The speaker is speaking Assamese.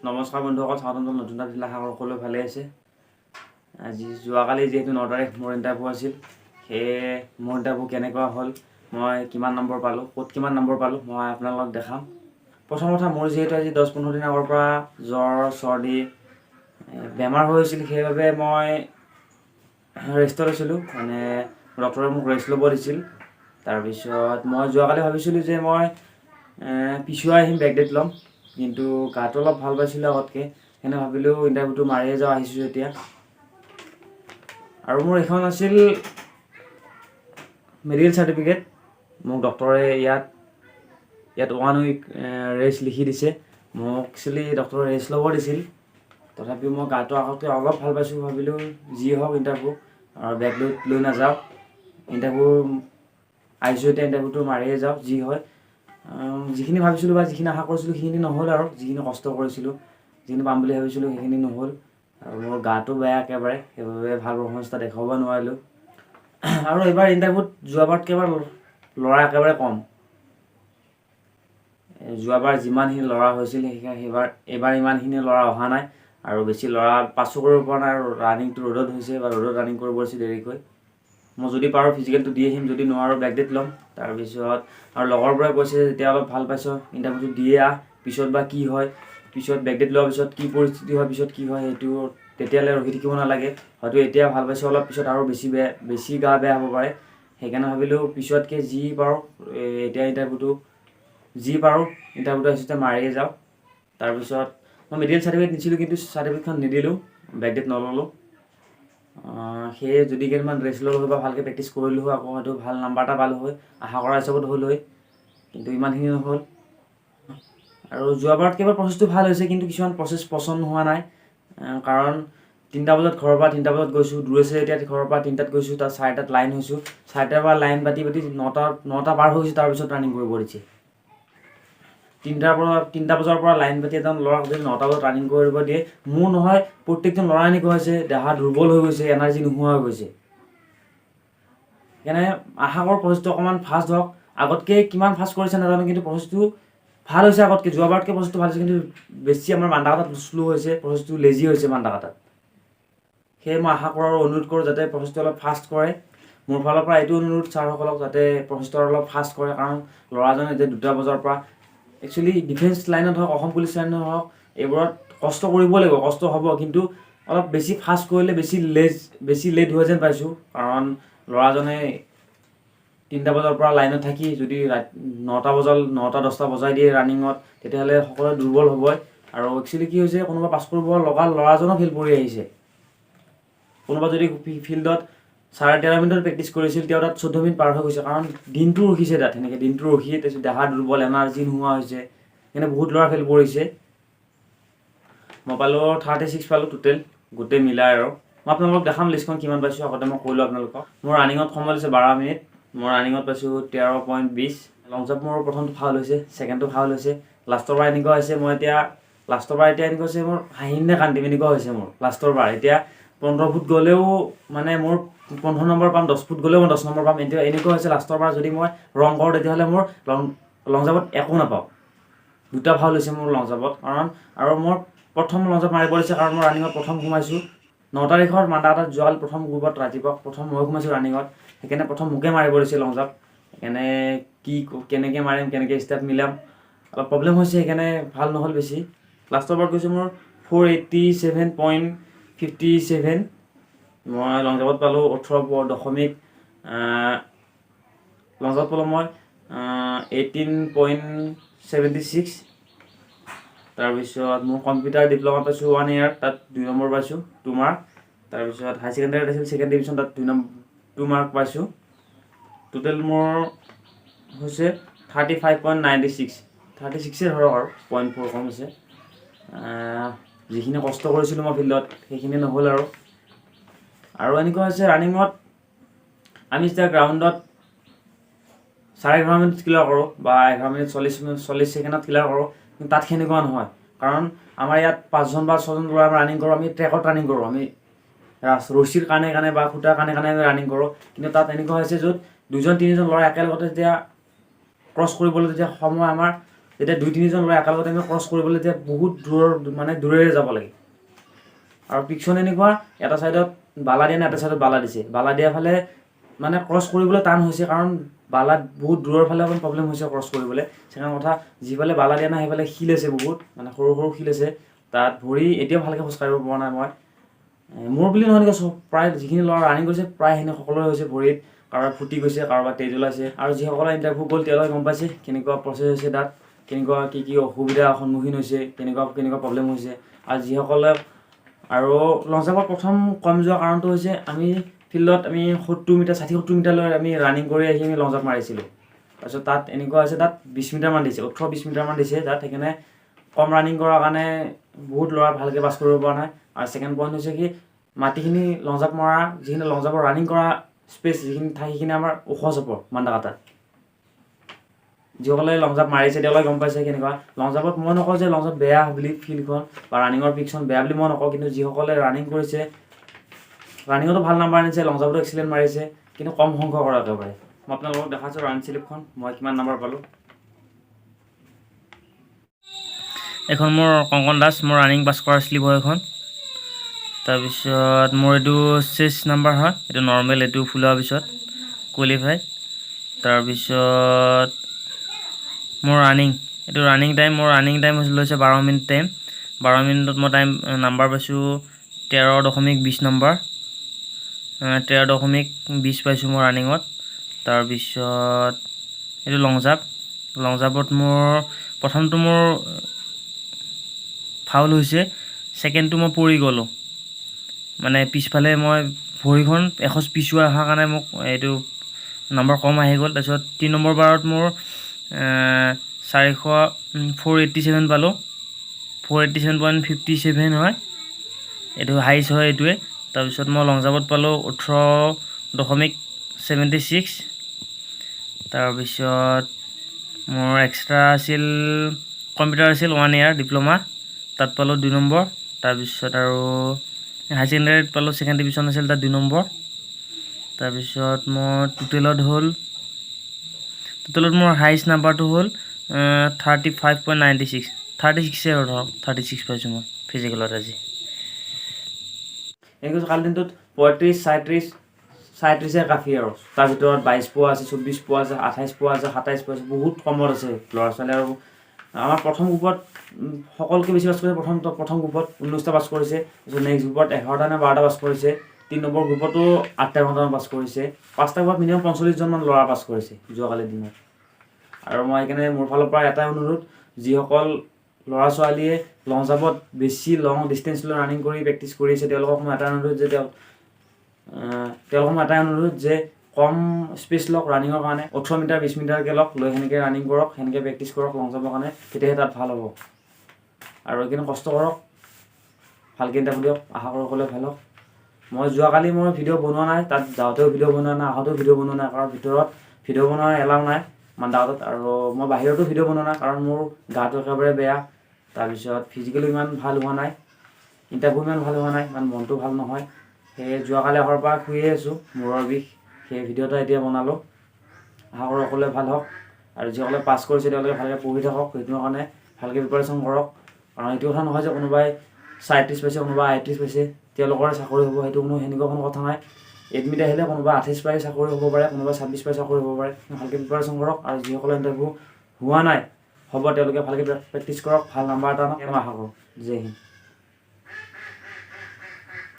নমস্কাৰ বন্ধুসকল, স্বাগতম নতুন এটা দিলা সকলো ভালে আছে। আজি যোৱাকালি যেহেতু 9 তাৰিখ মোৰ ইণ্টাৰভিউ আছিল, সেয়ে মোৰ ইণ্টাৰভিউ কেনেকুৱা হ'ল, মই কিমান নম্বৰ পালোঁ, ক'ত কিমান নম্বৰ পালোঁ, মই আপোনালোকক দেখাম। প্ৰথম কথা, মোৰ যিহেতু আজি 10-15 দিন আগৰ পৰা জ্বৰ চৰ্দি বেমাৰ হৈছিল, সেইবাবে মই ৰেষ্ট লৈছিলোঁ। মানে ডক্টৰে মোক ৰেষ্ট ল'ব দিছিল। তাৰপিছত মই যোৱাকালি ভাবিছিলোঁ যে মই পিছুৱাই আহিম, বেকডেট ল'ম, কিন্তু গাটো অলপ ভাল পাইছিলোঁ আগতকৈ, সেইকাৰণে ভাবিলোঁ ইণ্টাৰভিউটো মাৰিয়ে যাওঁ, আহিছোঁ এতিয়া। আৰু মোৰ এইখন আছিল মেডিকেল চাৰ্টিফিকেট। মোক ডক্টৰে ইয়াত 1 উইক ৰেষ্ট লিখি দিছে। মোক একচুৱেলি ডক্টৰে ৰেষ্ট ল'ব দিছিল, তথাপিও মই গাটো আগতকৈ অলপ ভাল পাইছোঁ। ভাবিলোঁ যি হওক ইণ্টাৰভিউ আৰু বেগ লৈ নাযাওঁ, ইণ্টাৰভিউ আহিছোঁ এতিয়া, ইণ্টাৰভিউটো মাৰিয়ে যাওঁ যি হয়। যিখিনি ভাবিছিলোঁ বা যিখিনি আশা কৰিছিলোঁ সেইখিনি নহ'ল, আৰু যিখিনি কষ্ট কৰিছিলোঁ, যিখিনি পাম বুলি ভাবিছিলোঁ সেইখিনি নহ'ল। আৰু মোৰ গাটো বেয়া একেবাৰে, সেইবাবে ভাল পাৰফৰ্মেঞ্চ এটা দেখুৱাব নোৱাৰিলোঁ। আৰু এইবাৰ ইণ্টাৰভিউত যোৱাবাৰতকৈ এবাৰ ল'ৰা একেবাৰে কম। যোৱাবাৰ যিমানখিনি ল'ৰা হৈছিল এইবাৰ ইমানখিনি ল'ৰা অহা নাই, আৰু বেছি ল'ৰা পাছো কৰিব পৰা নাই। আৰু ৰানিংটো ৰ'দত হৈছে, বা ৰ'দত ৰানিং কৰিব পৰিছে দেৰিকৈ। মই যদি পাৰোঁ ফিজিকেলটো দি আহিম, যদি নোৱাৰোঁ বেকডেট ল'ম। তাৰপিছত আৰু লগৰবোৰে কৈছে যে যেতিয়া অলপ ভাল পাইছ ইণ্টাৰভিউটো দিয়ে আহ, পিছত বা কি হয়, পিছত বেকডেট লোৱাৰ পিছত কি পৰিস্থিতি হয়, পিছত কি হয়, সেইটো তেতিয়ালৈ ৰখি থাকিব নালাগে। হয়তো এতিয়া ভাল পাইছোঁ, অলপ পিছত আৰু বেছি গা বেয়া হ'ব পাৰে। সেইকাৰণে ভাবিলোঁ পিছতকৈ যি পাৰোঁ এতিয়া ইণ্টাৰভিউটো আহিছোঁ মাৰিয়ে যাওঁ। তাৰপিছত মই মেডিকেল চাৰ্টিফিকেট নিছিলোঁ, কিন্তু চাৰ্টিফিকেটখন নিদিলোঁ, বেকডেট নল'লোঁ। সেয়ে যদি কেইদিনমান ৰেষ্ট ল'লোঁ হয় বা ভালকৈ প্ৰেক্টিচ কৰিলোঁ হয়, আকৌ হয়তো ভাল নাম্বাৰ এটা পালোঁ হয়, আশা কৰা হিচাপত হ'ল হয়, কিন্তু ইমানখিনি নহ'ল। আৰু যোৱাবাৰতকৈ এবাৰ প্ৰচেছটো ভাল হৈছে, কিন্তু কিছুমান প্ৰচেছ পচন্দ হোৱা নাই। কাৰণ 3টা বজাত ঘৰৰ পৰা 3টা বজাত গৈছোঁ, দূৰ আছে এতিয়া, ঘৰৰ পৰা 3টাত গৈছোঁ, তাত 4টাত লাইন হৈছোঁ, 4টাৰ পৰা লাইন পাতি 9টা পাৰ হৈছোঁ, তাৰপিছত ৰানিং কৰিব দিছে। 3টা বজাৰ পৰা লাইন পাতি এজন ল'ৰাক যদি 9টা বজাত ৰানিং কৰিব দিয়ে, মোৰ নহয় প্ৰত্যেকজন ল'ৰা এনেকুৱা হৈছে, দেহা দুৰ্বল হৈ গৈছে, এনাৰ্জি নোহোৱা হৈ গৈছে। সেইকাৰণে আশা কৰোঁ প্ৰচেছটো অকণমান ফাষ্ট হওক। আগতকৈ কিমান ফাষ্ট কৰিছে নাজানো, কিন্তু প্ৰচেছটো ভাল হৈছে আগতকৈ। যোৱাবাৰতকৈ প্ৰচেছটো ভাল হৈছে, কিন্তু বেছি আমাৰ মাণ্ডাকাটাত শ্ল' হৈছে, প্ৰচেছটো লেজি হৈছে মাণ্ডাকাটাত। সেয়ে মই আশা কৰোঁ আৰু অনুৰোধ কৰোঁ যাতে প্ৰচেছটো অলপ ফাষ্ট কৰে। মোৰ ফালৰ পৰা এইটো অনুৰোধ ছাৰসকলক, যাতে প্ৰচেছটো অলপ ফাষ্ট কৰে। কাৰণ ল'ৰাজনে যে 2টা বজাৰ পৰা একচুৱেলি ডিফেন্স লাইনত হওক, অসম পুলিচ লাইনত হওক, এইবোৰত কষ্ট কৰিব লাগিব, কষ্ট হ'ব, কিন্তু অলপ বেছি ফাষ্ট কৰিলে বেছি লেট হৈ যেন পাইছোঁ। কাৰণ ল'ৰাজনে 3টা বজাৰ পৰা লাইনত থাকি যদি 9টা-10টা বজাই দিয়ে ৰানিঙত, তেতিয়াহ'লে সকলোৱে দুৰ্বল হ'বই। আৰু একচুৱেলি কি হৈছে, কোনোবা পাছ কৰিব লগা ল'ৰাজনো ফেইল কৰি আহিছে। কোনোবা যদি ফিল্ডত 13.5 মিনিটত প্ৰেক্টিচ কৰিছিল, তেওঁ তাত 14 মিনিট পাৰ হৈ গৈছে, কাৰণ দিনটো ৰখিছে তাত। সেনেকৈ দিনটো ৰখিয়ে তাৰপিছত দেহা দুৰ্বল, এনাৰ্জি নোহোৱা হৈছে, সেইকাৰণে বহুত ল'ৰা ফেইল কৰিছে। মই পালোঁ 36 পালোঁ টোটেল, গোটেই মিলাই। আৰু মই আপোনালোকক দেখাম লিষ্টখন কিমান পাইছোঁ। আগতে মই কৈলোঁ আপোনালোকক, মোৰ ৰানিঙত সময় লৈছে 12 মিনিট, মই ৰানিঙত পাইছোঁ 13.20। লং জাম্প মোৰ প্ৰথমটো ফাউল হৈছে, ছেকেণ্ডটো ফাউল হৈছে। লাষ্টৰ পৰা এনেকুৱা হৈছে, মই এতিয়া এনেকুৱা হৈছে, মোৰ হাঁহিম নে কান্দিম এনেকুৱা হৈছে মোৰ লাষ্টৰ বাৰ। এতিয়া 15 ফুট গ'লেও মানে মোৰ 15 নম্বৰ পাম, 10 ফুট গ'লেও মই 10 নম্বৰ পাম। এতিয়া এনেকুৱা হৈছে লাষ্টৰ বাৰ যদি মই ৰং কৰোঁ, তেতিয়াহ'লে মোৰ লং জাম্পত একো নাপাওঁ। 2টা ফাউল হৈছে মোৰ লং জাম্পত। আৰু মোৰ প্ৰথম লং জাম্প মাৰিব দিছে, কাৰণ মই ৰানিঙত প্ৰথম সোমাইছোঁ। 9 তাৰিখৰ মাণ্ডাকাটাত যোৱাকালি প্ৰথম গ্ৰুপত ৰাতিপুৱা প্ৰথম মই সোমাইছোঁ ৰানিঙত, সেইকাৰণে প্ৰথম মোকে মাৰিব দিছে লং জাম্প। সেইকাৰণে কেনেকৈ মাৰিম, কেনেকৈ ষ্টেপ মিলাম, অলপ প্ৰব্লেম হৈছে, সেইকাৰণে ভাল নহ'ল বেছি। লাষ্টৰ বাৰ গৈছোঁ মোৰ 487.57। মই লং জাম্পত পালোঁ 18.0 লং জাম্পত পালোঁ মই 18.76। তাৰপিছত মোৰ কম্পিউটাৰ ডিপ্ল'মা পাইছোঁ 1 ইয়াৰ, তাত 2 নম্বৰ পাইছোঁ, 2 মাৰ্ক। তাৰপিছত হাই ছেকেণ্ডেৰীত আছিল 2nd ডিভিজন, তাত 2 মাৰ্ক পাইছোঁ। টোটেল মোৰ হৈছে 35.96। 36 ধৰক, আৰু 0.4 কম হৈছে। যিখিনি কষ্ট কৰিছিলোঁ মই ফিল্ডত, সেইখিনি নহ'ল। আৰু এনেকুৱা হৈছে ৰানিঙত, আমি যেতিয়া গ্ৰাউণ্ডত 11.5 মিনিট ক্লিয়াৰ কৰোঁ, বা 11 মিনিট 40 ছেকেণ্ডত ক্লিয়াৰ কৰোঁ, কিন্তু তাত সেনেকুৱা নহয়। কাৰণ আমাৰ ইয়াত 5জন বা 6জন ল'ৰা ৰানিং কৰোঁ, আমি ট্ৰেকত ৰানিং কৰোঁ, আমি ৰছীৰ কাণে বা খুটাৰ কাণে আমি ৰানিং কৰোঁ। কিন্তু তাত এনেকুৱা হৈছে, য'ত 2-3জন ল'ৰা একেলগতে যেতিয়া ক্ৰছ কৰিবলৈ, তেতিয়া সময় আমাৰ যেতিয়া 2-3জন ল'ৰা একেলগতে আমি ক্ৰছ কৰিবলৈ তেতিয়া বহুত দূৰেৰে যাব লাগে। আৰু পিকচন এনেকুৱা এটা ছাইডত বালা দিয়া নাই, এটা ছাইডত বালা দিছে। বালা দিয়া ফালে মানে ক্ৰছ কৰিবলৈ টান হৈছে, কাৰণ বালাত বহুত দূৰৰ ফালে অকণ প্ৰব্লেম হৈছে ক্ৰছ কৰিবলৈ। সেইকাৰণে কথা, যিফালে বালা দিয়া নাই সেইফালে শিল আছে, বহুত মানে সৰু সৰু শিল আছে। তাত ভৰি এতিয়াও ভালকৈ খোজকাঢ়িব পৰা নাই মই। মোৰ বুলি নহয় নেকি, প্ৰায় যিখিনি ল'ৰা ৰানিং কৰিছে প্ৰায়খিনি সকলোৰে হৈছে ভৰিত, কাৰোবাৰ ফুটি গৈছে, কাৰোবাৰ তেজ ওলাইছে। আৰু যিসকলে ইণ্টাৰভিউ গ'ল তেওঁলোকে গম পাইছে কেনেকুৱা প্ৰচেছ হৈছে তাত, কেনেকুৱা কি অসুবিধাৰ সন্মুখীন হৈছে, কেনেকুৱা প্ৰব্লেম হৈছে। আৰু যিসকলে আৰু লং জাম্পত প্ৰথম কম যোৱা কাৰণটো হৈছে আমি ফিল্ডত আমি 60-70 মিটাৰলৈ আমি ৰানিং কৰি আহি আমি লং জাম্প মাৰিছিলোঁ। তাৰপিছত তাত এনেকুৱা হৈছে, তাত 20 মিটাৰমান দিছে, 18-20 মিটাৰমান দিছে তাত। সেইকাৰণে কম ৰানিং কৰাৰ কাৰণে বহুত ল'ৰা ভালকৈ পাছ কৰিব পৰা নাই। আৰু ছেকেণ্ড পইণ্ট হৈছে কি, মাটিখিনি লং জাম্প মৰা, যিখিনি লং জাম্পৰ ৰানিং কৰা স্পেচ যিখিনি ঠাই, সেইখিনি আমাৰ ওখ চাপৰ মান্দাকাটাত। যিসকলে লং জাম্প মাৰিছে তেওঁলোকে গম পাইছে কেনেকুৱা। লং জাম্পত মই নকওঁ যে লং জাম্প বেয়া বুলি ফিল্ডখন বা ৰানিঙৰ পিকখন বেয়া বুলি মই নকওঁ, কিন্তু যিসকলে ৰানিং কৰিছে, ৰানিঙতো ভাল নাম্বাৰ আনিছে, লং জাম্পতো এক্সিলেণ্ট মাৰিছে, কিন্তু কম সংখ্যকৰ একেবাৰে। মই আপোনালোকক দেখাইছোঁ ৰানিং শ্লিপখন, মই কিমান নাম্বাৰ পালোঁ। এখন মোৰ কংকন দাস, মোৰ ৰানিং পাছ কৰা শ্লিপ হয় এখন। তাৰপিছত মোৰ এইটো 6 নাম্বাৰ হয়, এইটো নৰ্মেল, এইটো ফুল হোৱাৰ পিছত কোৱালিফাই। তাৰপিছত মোৰ এইটো ৰানিং টাইম লৈছে 12 মিনিট টাইম। 12 মিনিটত মই নাম্বাৰ পাইছোঁ 13.20 নম্বৰ, 13.20 পাইছোঁ মোৰ ৰানিঙত। তাৰপিছত এইটো লং জাম্পত মোৰ প্ৰথমটো মোৰ ফাউল হৈছে, ছেকেণ্ডটো মই পৰি গ'লোঁ, মানে পিছফালে মই ভৰিখন এখোজ পিছুৱাই অহাৰ কাৰণে মোক এইটো নম্বৰ কম আহি গ'ল। তাৰপিছত 3 নম্বৰ বাৰত মোৰ 487 পালোঁ, 487.57 হয়, এইটো হাইষ্ট হয় এইটোৱে। তাৰপিছত মই লং জাম্পত পালোঁ 18.76। তাৰপিছত মোৰ এক্সট্ৰা আছিল, কম্পিউটাৰ আছিল 1 year ডিপ্ল'মা, তাত পালোঁ 2 নম্বৰ। তাৰপিছত আৰু হাই ছেকেণ্ডেৰীত পালোঁ, ছেকেণ্ড ডিভিজন আছিল, তাত 2 নম্বৰ। তাৰপিছত মোৰ টোটেলত মোৰ হাইষ্ট নাম্বাৰটো হ'ল 35.96, 36 ধৰক, 36 পাইছোঁ মই ফিজিকেলত আজি। এনেকৈ কালিৰ দিনটোত 35-37 কাফি আৰু তাৰ ভিতৰত 22 পোৱা আছে, 24 পোৱা আছে, 28 পোৱা আছে, 27 পোৱা আছে, বহুত কমত আছে ল'ৰা ছোৱালী। আৰু আমাৰ প্ৰথম গ্ৰুপত সকলোকে বেছি পাছ কৰিছে, প্ৰথম গ্ৰুপত 19টা পাছ কৰিছে। তাৰপিছত নেক্সট গ্ৰুপত 11টা নে 12টা পাছ কৰিছে। 3 নম্বৰ গ্ৰুপতো 8-9টামান পাছ কৰিছে। 5টা গ্ৰুপত মিনিমাম 45জনমান ল'ৰা পাছ কৰিছে যোৱাকালিৰ দিনত। আৰু মই সেইকাৰণে মোৰ ফালৰ পৰা এটাই অনুৰোধ, যিসকল ল'ৰা ছোৱালীয়ে লং জাম্পত বেছি লং ডিষ্টেঞ্চলৈ ৰানিং কৰি প্ৰেক্টিছ কৰি আছে, তেওঁলোকক মই এটাই অনুৰোধ যে কম স্পেচ লওক ৰানিঙৰ কাৰণে, 18 মিটাৰ 20 মিটাৰকৈ লওক, লৈ সেনেকৈ ৰানিং কৰক, সেনেকৈ প্ৰেক্টিছ কৰক লং জাম্পৰ কাৰণে, তেতিয়াহে তাত ভাল হ'ব। আৰু এইখিনি কষ্ট কৰক, ভালকৈ ইণ্টাৰভিউ দিয়ক, আশা কৰোঁ সকলোৱে ভাল হওক। মই যোৱাকালি ভিডিঅ' বনোৱা নাই, তাত যাওঁতেও ভিডিঅ' বনোৱা নাই, আহোঁতেও ভিডিঅ' বনোৱা নাই, কাৰণ ভিতৰত ভিডিঅ' বনোৱা এলাও নাই মান্দাকাটাত। আৰু মই বাহিৰতো ভিডিঅ' বনোৱা নাই, কাৰণ মোৰ গাটো একেবাৰে বেয়া। তাৰপিছত ফিজিকেলি ইমান ভাল হোৱা নাই, ইণ্টাৰভিউ ইমান ভাল হোৱা নাই, ইমান মনটো ভাল নহয়। সেয়ে যোৱাকালি অহাৰ পৰা শুয়ে আছোঁ, মূৰৰ বিষ। সেই ভিডিঅ' এটা এতিয়া বনালোঁ, আশা কৰোঁ সকলোৱে ভাল হওক। আৰু যিসকলে পাছ কৰিছে তেওঁলোকে ভালকৈ পঢ়ি থাকক, সেইটোৰ কাৰণে ভালকৈ প্ৰিপাৰেশ্যন কৰক। কাৰণ এইটো কথা নহয় যে কোনোবাই 37 পাইছে, কোনোবাই 38 পাইছে, তেওঁলোকৰে চাকৰি হ'ব, সেনেকুৱা কোনো কথা নাই। এডমিট আহিলে কোনোবা 28 পাই চাকৰি হ'ব পাৰে, কোনোবা 26 পাই চাকৰি হ'ব পাৰে। ভালকৈ প্ৰিপাৰেশ্যন কৰক। আৰু যিসকলে ইণ্টাৰভিউ হোৱা নাই হ'ব, তেওঁলোকে ভালকৈ প্ৰেক্টিছ কৰক, ভাল নাম্বাৰ এটা আনক, মই আশা কৰোঁ। জয় হিন্দ।